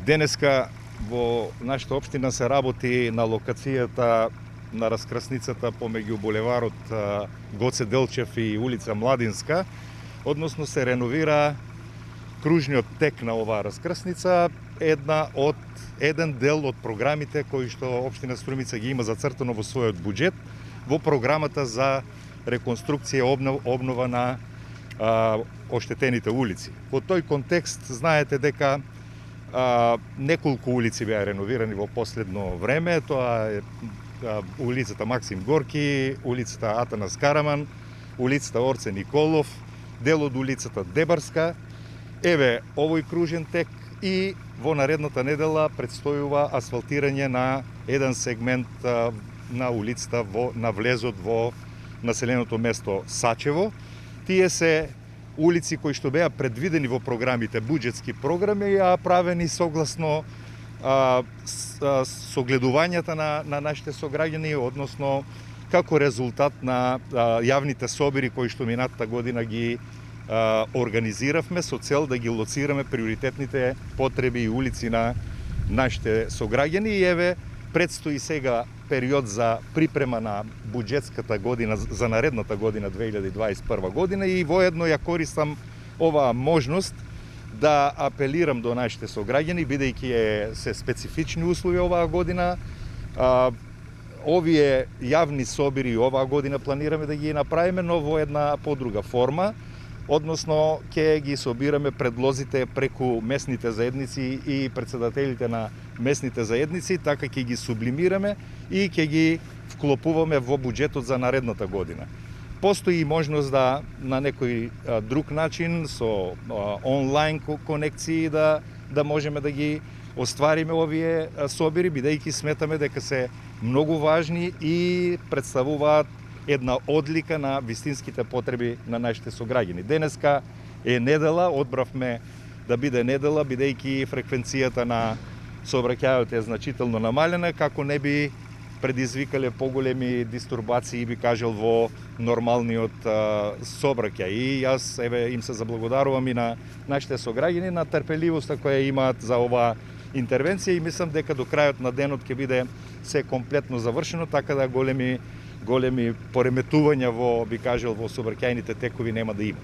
Денеска во нашата општина се работи на локацијата на раскрсницата помеѓу булеварот Гоце Делчев и улица Младинска, односно се реновира кружниот тек на оваа раскрсница, еден дел од програмите кои што општина Струмица ги има зацртано во својот буџет, во програмата за реконструкција и обнова на оштетените улици. Во тој контекст знаете дека неколку улици беа реновирани во последно време. Тоа е улицата Максим Горки, улицата Атанас Караман, улицата Орце Николов, дел од улицата Дебарска. Еве овој кружен тек и во наредната недела предстојува асфалтирање на еден сегмент на улицата на влезот во населеното место Сачево. Тие се улици кои што беа предвидени во програмите, буџетски програми, а правени согласно согледувањата на нашите сограѓани, односно како резултат на јавните собири кои што минатата година ги организиравме со цел да ги лоцираме приоритетните потреби и улици на нашите сограѓани. И еве, предстои сега период за припрема на буџетската година за наредната година 2021 година и воедно ја користам оваа можност да апелирам до нашите сограѓани, бидејќи се специфични услови оваа година. Овие јавни собири оваа година планираме да ги направиме, но во една подруга форма, односно ќе ги собираме предлозите преку местните заедници и председателите на местните заедници, така ќе ги сублимираме и ќе ги вклопуваме во буџетот за наредната година. Постои можност да на некој друг начин со онлайн конекции да можеме да ги оствариме овие собири, бидејќи сметаме дека се многу важни и представуваат една одлика на вистинските потреби на нашите сограѓани. Денеска е недела, одбравме да биде недела, бидејќи фреквенцијата на сообраќајот е значително намалена, како не би предизвикале поголеми дистурбации, би кажал, во нормалниот сообраќај. И јас им се заблагодарувам и на нашите сограѓани на трпеливоста која имаат за оваа интервенција и мислам дека до крајот на денот ќе биде се комплетно завршено, така да големи пореметувања во, би кажал, во сообраќајните текови нема да има.